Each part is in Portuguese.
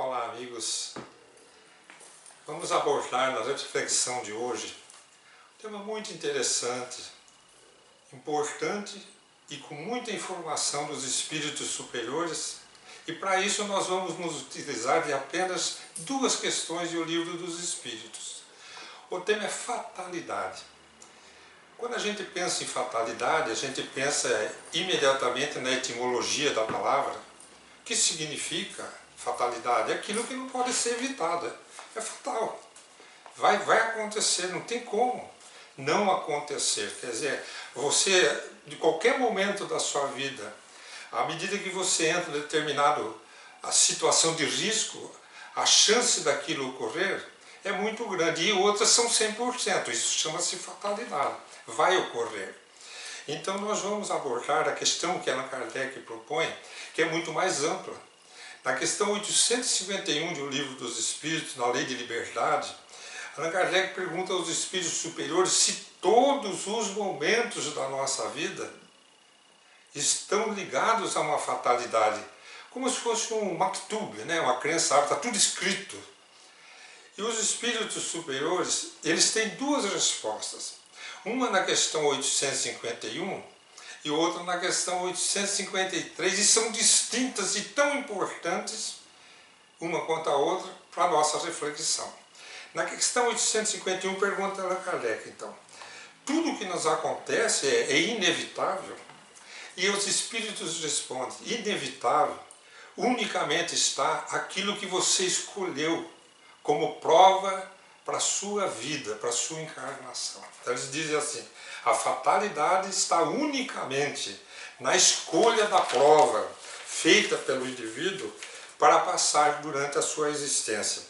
Olá, amigos. Vamos abordar na reflexão de hoje um tema muito interessante, importante e com muita informação dos espíritos superiores, e para isso nós vamos nos utilizar de apenas duas questões do Livro dos Espíritos. O tema é fatalidade. Quando a gente pensa em fatalidade, a gente pensa imediatamente na etimologia da palavra. O que significa fatalidade? É aquilo que não pode ser evitado, é fatal. Vai acontecer, não tem como não acontecer. Quer dizer, você, de qualquer momento da sua vida, à medida que você entra em determinada situação de risco, a chance daquilo ocorrer é muito grande. E outras são 100%, isso chama-se fatalidade, vai ocorrer. Então nós vamos abordar a questão que Allan Kardec propõe, que é muito mais ampla. Na questão 851 do Livro dos Espíritos, na Lei de Liberdade, Allan Kardec pergunta aos espíritos superiores se todos os momentos da nossa vida estão ligados a uma fatalidade, como se fosse um maktub, né? Uma crença, está tudo escrito. E os espíritos superiores, eles têm duas respostas. Uma na questão 851 e outra na questão 853, e são distintas e tão importantes, uma quanto a outra, para a nossa reflexão. Na questão 851 pergunta Allan Kardec, então, tudo que nos acontece é inevitável? E os espíritos respondem, inevitável unicamente está aquilo que você escolheu como prova para a sua vida, para a sua encarnação. Então eles dizem assim, a fatalidade está unicamente na escolha da prova feita pelo indivíduo para passar durante a sua existência.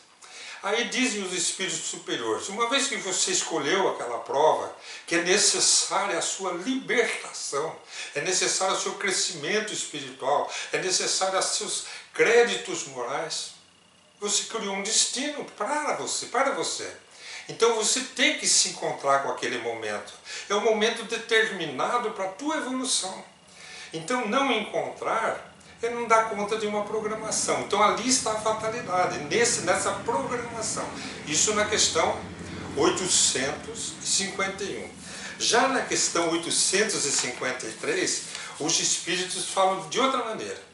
Aí dizem os espíritos superiores, uma vez que você escolheu aquela prova, que é necessária a sua libertação, é necessário o seu crescimento espiritual, é necessário os seus créditos morais, você criou um destino para você. Então você tem que se encontrar com aquele momento. É um momento determinado para a tua evolução. Então não encontrar é não dar conta de uma programação. Então ali está a fatalidade, nessa programação. Isso na questão 851. Já na questão 853, os espíritos falam de outra maneira.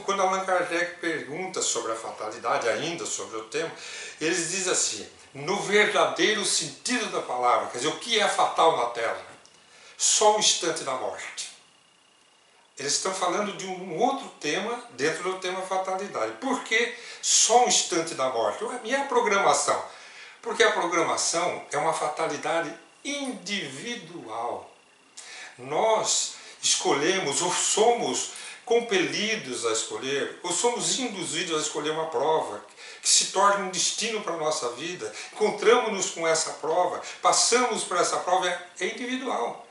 Quando Allan Kardec pergunta sobre a fatalidade, ainda sobre o tema, eles dizem assim, no verdadeiro sentido da palavra, quer dizer, o que é fatal na Terra? Só um instante da morte. Eles estão falando de um outro tema dentro do tema fatalidade. Por que só um instante da morte? E a programação? Porque a programação é uma fatalidade individual. Nós escolhemos ou somos compelidos a escolher, ou somos induzidos a escolher uma prova que se torna um destino para a nossa vida, encontramos-nos com essa prova, passamos por essa prova, é individual.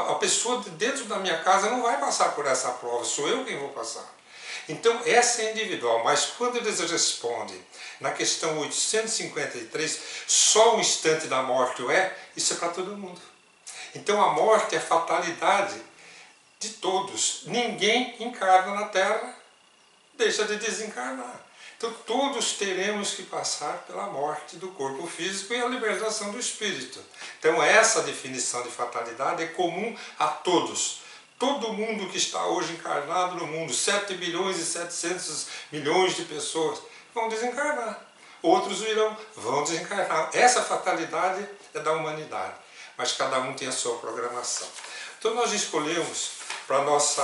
A pessoa dentro da minha casa não vai passar por essa prova, sou eu quem vou passar. Então essa é individual, mas quando eles respondem na questão 853, só um instante da morte isso é para todo mundo. Então a morte é fatalidade de todos. Ninguém encarna na Terra, deixa de desencarnar. Então todos teremos que passar pela morte do corpo físico e a libertação do espírito. Então essa definição de fatalidade é comum a todos. Todo mundo que está hoje encarnado no mundo, 7 bilhões e 700 milhões de pessoas, vão desencarnar. Outros vão desencarnar. Essa fatalidade é da humanidade, mas cada um tem a sua programação. Então nós escolhemos para a nossa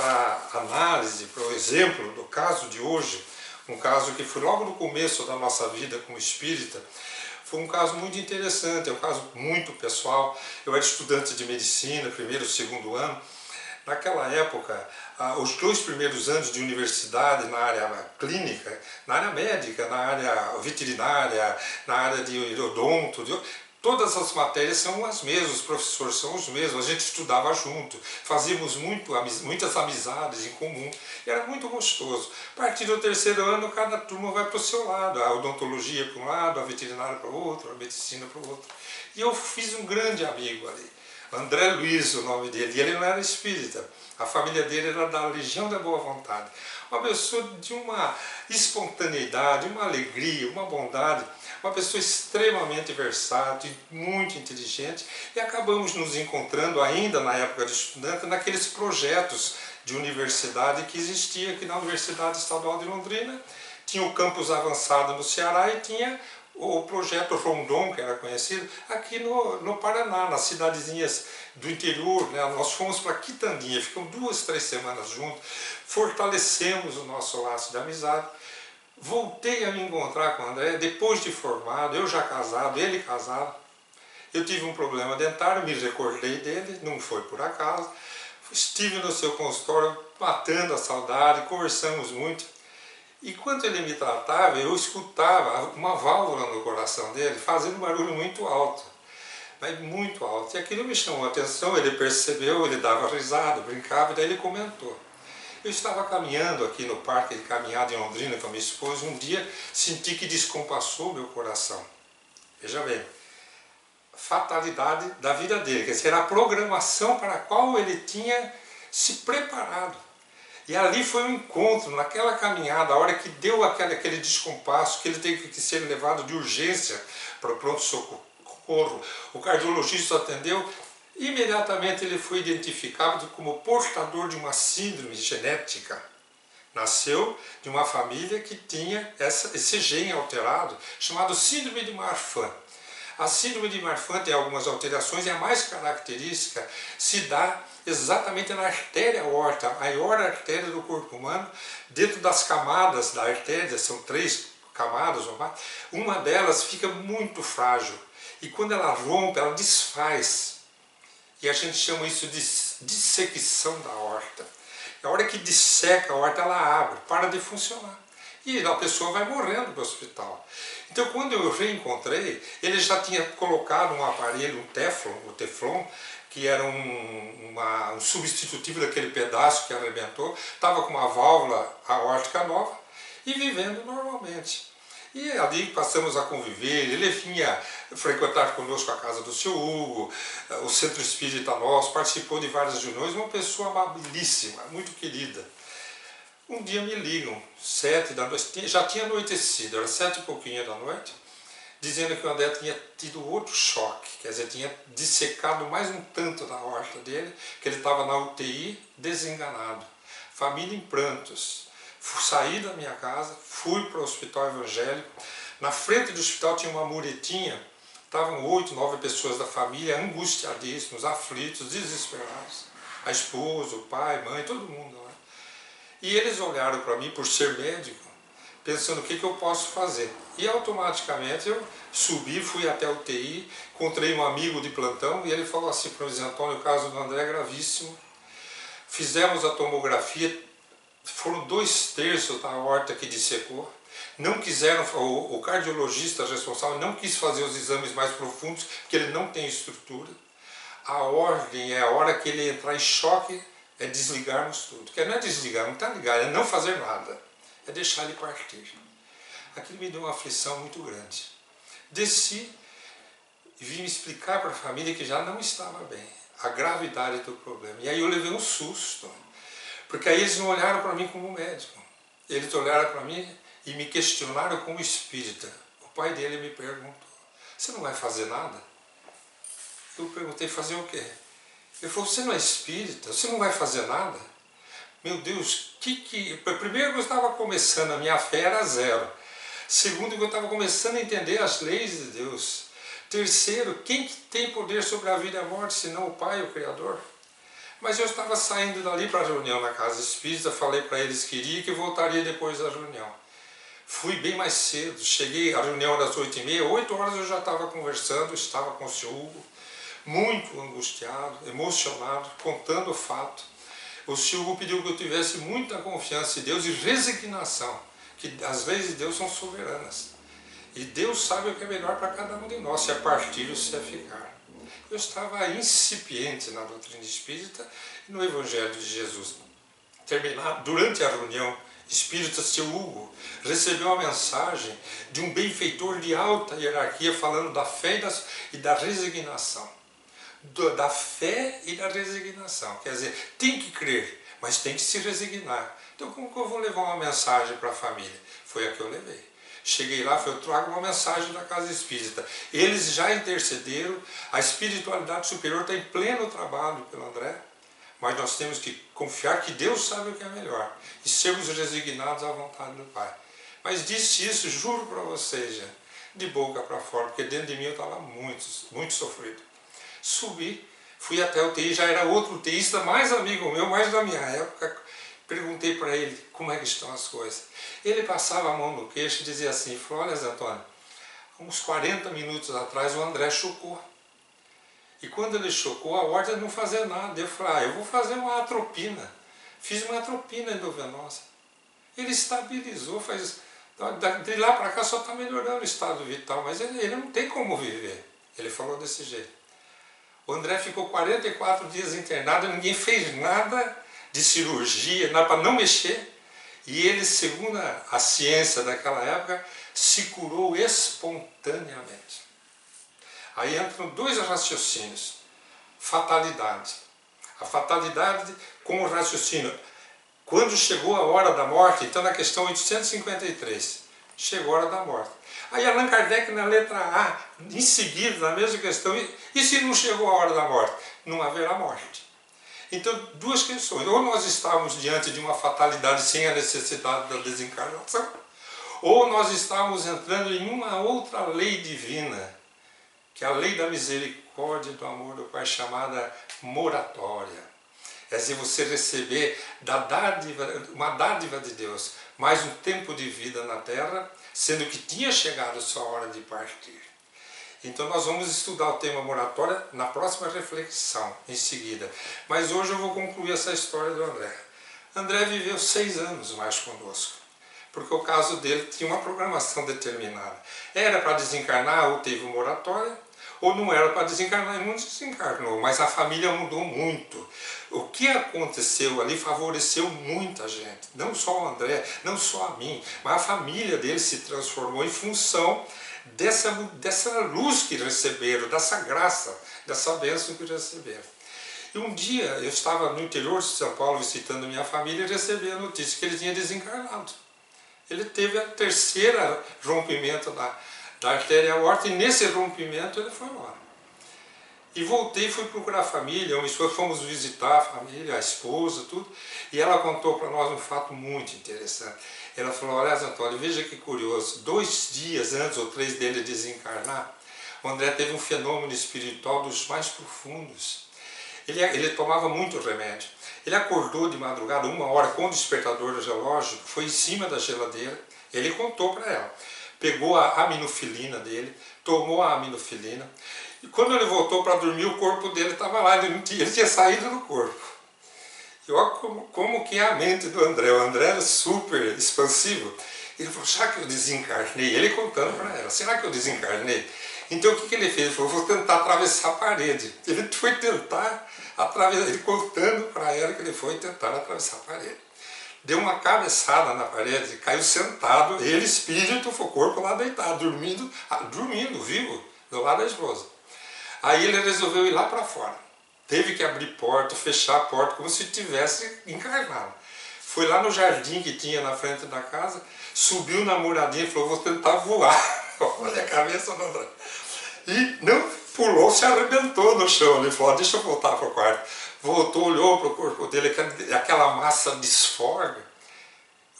análise, para o exemplo do caso de hoje, um caso que foi logo no começo da nossa vida como espírita, foi um caso muito interessante, é um caso muito pessoal. Eu era estudante de medicina, primeiro e segundo ano. Naquela época, os 2 primeiros anos de universidade na área clínica, na área médica, na área veterinária, na área de odonto, todas as matérias são as mesmas, os professores são os mesmos, a gente estudava junto, fazíamos muitas amizades em comum, e era muito gostoso. A partir do 3º ano, cada turma vai para o seu lado, a odontologia para um lado, a veterinária para o outro, a medicina para o outro. E eu fiz um grande amigo ali. André Luiz, o nome dele, e ele não era espírita. A família dele era da Legião da Boa Vontade. Uma pessoa de uma espontaneidade, uma alegria, uma bondade, uma pessoa extremamente versátil, muito inteligente, e acabamos nos encontrando ainda na época de estudante naqueles projetos de universidade que existia aqui na Universidade Estadual de Londrina. Tinha o campus avançado no Ceará e tinha o projeto Rondon, que era conhecido, aqui no Paraná, nas cidadezinhas do interior, né? Nós fomos para Quitandinha, ficamos 2, 3 semanas juntos, fortalecemos o nosso laço de amizade. Voltei a me encontrar com o André, depois de formado, eu já casado, ele casado. Eu tive um problema dentário, me recordei dele, não foi por acaso. Estive no seu consultório, matando a saudade, conversamos muito. E quando ele me tratava, eu escutava uma válvula no coração dele fazendo um barulho muito alto, mas muito alto. E aquilo me chamou a atenção, ele percebeu, ele dava risada, brincava, e daí ele comentou. Eu estava caminhando aqui no parque de caminhada em Londrina com a minha esposa, um dia senti que descompassou meu coração. Veja bem, fatalidade da vida dele, quer dizer, era a programação para a qual ele tinha se preparado. E ali foi um encontro, naquela caminhada, a hora que deu aquele descompasso, que ele teve que ser levado de urgência para o pronto-socorro. O cardiologista atendeu, imediatamente ele foi identificado como portador de uma síndrome genética. Nasceu de uma família que tinha esse gene alterado, chamado síndrome de Marfan. A síndrome de Marfan tem algumas alterações e a mais característica se dá exatamente na artéria aorta, a maior artéria do corpo humano, dentro das camadas da artéria, são 3 camadas ou mais, uma delas fica muito frágil e quando ela rompe, ela desfaz. E a gente chama isso de dissecção da aorta. A hora que disseca a aorta, ela abre, para de funcionar. E a pessoa vai morrendo para o hospital. Então, quando eu reencontrei, ele já tinha colocado um aparelho, o Teflon, que era um substitutivo daquele pedaço que arrebentou, estava com uma válvula aórtica nova e vivendo normalmente. E ali passamos a conviver, ele vinha frequentar conosco a casa do seu Hugo, o centro espírita nosso, participou de várias reuniões, uma pessoa amabilíssima, muito querida. Um dia me ligam, 7 da noite, já tinha anoitecido, era 7 e pouquinho da noite, dizendo que o André tinha tido outro choque, quer dizer, tinha dissecado mais um tanto da aorta dele, que ele estava na UTI desenganado. Família em prantos. Saí da minha casa, fui para o hospital evangélico, na frente do hospital tinha uma muretinha, estavam 8, 9 pessoas da família, angustiadíssimos, aflitos, desesperados. A esposa, o pai, a mãe, todo mundo lá. E eles olharam para mim, por ser médico, pensando o que eu posso fazer. E automaticamente eu subi, fui até a UTI, encontrei um amigo de plantão e ele falou assim para mim, Antônio, o caso do André é gravíssimo. Fizemos a tomografia, foram 2/3 da aorta que dissecou. Não quiseram, o cardiologista responsável não quis fazer os exames mais profundos, porque ele não tem estrutura. A ordem é a hora que ele entrar em choque, é desligarmos tudo. Que não é desligar, não está ligado, é não fazer nada. É deixar ele partir. Aquilo me deu uma aflição muito grande. Desci e vim explicar para a família que já não estava bem, a gravidade do problema. E aí eu levei um susto, porque aí eles não olharam para mim como médico. Eles olharam para mim e me questionaram como espírita. O pai dele me perguntou, você não vai fazer nada? Eu perguntei, fazer o quê? Ele falou, você não é espírita? Você não vai fazer nada? Meu Deus, primeiro que eu estava começando, a minha fé era 0. Segundo que eu estava começando a entender as leis de Deus. Terceiro, quem que tem poder sobre a vida e a morte, senão o Pai, o Criador? Mas eu estava saindo dali para a reunião na casa espírita, falei para eles que iria e que voltaria depois da reunião. Fui bem mais cedo, cheguei, a reunião era às 8h30, 8 horas eu já estava conversando, estava com o seu Hugo, muito angustiado, emocionado, contando o fato. O seu Hugo pediu que eu tivesse muita confiança em Deus e resignação, que as leis de Deus são soberanas. E Deus sabe o que é melhor para cada um de nós, se é partir ou se é ficar. Eu estava incipiente na doutrina espírita e no Evangelho de Jesus. Durante a reunião espírita, seu Hugo recebeu uma mensagem de um benfeitor de alta hierarquia falando da fé e da resignação. da fé e da resignação. Quer dizer, tem que crer, mas tem que se resignar. Então como que eu vou levar uma mensagem para a família? Foi a que eu levei. Cheguei lá, eu trago uma mensagem da Casa Espírita. Eles já intercederam, a espiritualidade superior está em pleno trabalho pelo André, mas nós temos que confiar que Deus sabe o que é melhor e sermos resignados à vontade do Pai. Mas disse isso, juro para vocês, gente, de boca para fora, porque dentro de mim eu estava muito sofrido. Subi, fui até o UTI, já era outro UTIsta, mais amigo meu, mais da minha época. Perguntei para ele como é que estão as coisas. Ele passava a mão no queixo e dizia assim, falou, olha Zé Antônio, uns 40 minutos atrás o André chocou. E quando ele chocou, a ordem é não fazer nada. Eu falei, eu vou fazer uma atropina. Fiz uma atropina endovenosa. Ele estabilizou, de lá para cá só está melhorando o estado vital, mas ele não tem como viver. Ele falou desse jeito. O André ficou 44 dias internado, ninguém fez nada de cirurgia, nada para não mexer. E ele, segundo a ciência daquela época, se curou espontaneamente. Aí entram dois raciocínios. Fatalidade. A fatalidade com o raciocínio. Quando chegou a hora da morte, então na questão 853, chegou a hora da morte. Aí Allan Kardec na letra A, em seguida, na mesma questão, e se não chegou a hora da morte? Não haverá morte. Então, duas questões. Ou nós estávamos diante de uma fatalidade sem a necessidade da desencarnação, ou nós estávamos entrando em uma outra lei divina, que é a lei da misericórdia e do amor do Pai, chamada moratória. É dizer, você receber uma dádiva de Deus, mais um tempo de vida na Terra, sendo que tinha chegado a sua hora de partir. Então nós vamos estudar o tema moratória na próxima reflexão, em seguida. Mas hoje eu vou concluir essa história do André. André viveu 6 anos mais conosco, porque o caso dele tinha uma programação determinada. Era para desencarnar ou teve moratória, ou não era para desencarnar e não desencarnou, mas a família mudou muito. O que aconteceu ali favoreceu muita gente, não só o André, não só a mim, mas a família dele se transformou em função dessa luz que receberam, dessa graça, dessa bênção que receberam. E um dia eu estava no interior de São Paulo visitando minha família e recebi a notícia que ele tinha desencarnado. Ele teve a terceira rompimento da artéria aorta e nesse rompimento ele foi embora. E voltei e fui procurar a família, fomos visitar a família, a esposa, tudo, e ela contou para nós um fato muito interessante. Ela falou, olha Antônio, veja que curioso, 2 dias antes ou 3 dele desencarnar, o André teve um fenômeno espiritual dos mais profundos. Ele tomava muito remédio. Ele acordou de madrugada, 1 hora, com o despertador relógio, foi em cima da geladeira, ele contou para ela. Pegou a aminofilina dele, tomou a aminofilina, e quando ele voltou para dormir, o corpo dele estava lá, ele tinha saído do corpo. E olha como que é a mente do André. O André era super expansivo. Ele falou, será que eu desencarnei? Ele contando para ela, será que eu desencarnei? Então o que ele fez? Ele falou, vou tentar atravessar a parede. Ele foi tentar atravessar, ele contando para ela que ele foi tentar atravessar a parede. Deu uma cabeçada na parede, caiu sentado, ele espírito, o corpo lá deitado, dormindo, vivo, do lado da esposa. Aí ele resolveu ir lá para fora. Teve que abrir porta, fechar a porta, como se tivesse encarnado. Foi lá no jardim que tinha na frente da casa, subiu na moradinha e falou, vou tentar voar. Olha a cabeça do André. E não pulou, se arrebentou no chão. Ele falou, deixa eu voltar para o quarto. Voltou, olhou para o corpo dele, aquela massa desforga.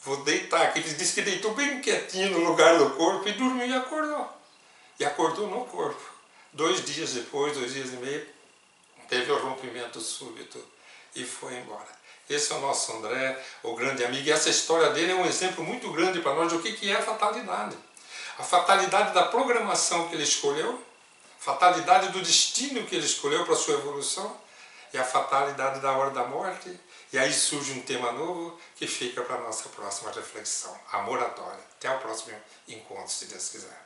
Vou deitar aqui. Ele disse que deitou bem quietinho no lugar do corpo e dormiu e acordou. E acordou no corpo. 2 dias depois, 2 dias e meio, teve o rompimento súbito e foi embora. Esse é o nosso André, o grande amigo. E essa história dele é um exemplo muito grande para nós do que é a fatalidade. A fatalidade da programação que ele escolheu, fatalidade do destino que ele escolheu para a sua evolução, e a fatalidade da hora da morte. E aí surge um tema novo que fica para a nossa próxima reflexão, a moratória. Até o próximo encontro, se Deus quiser.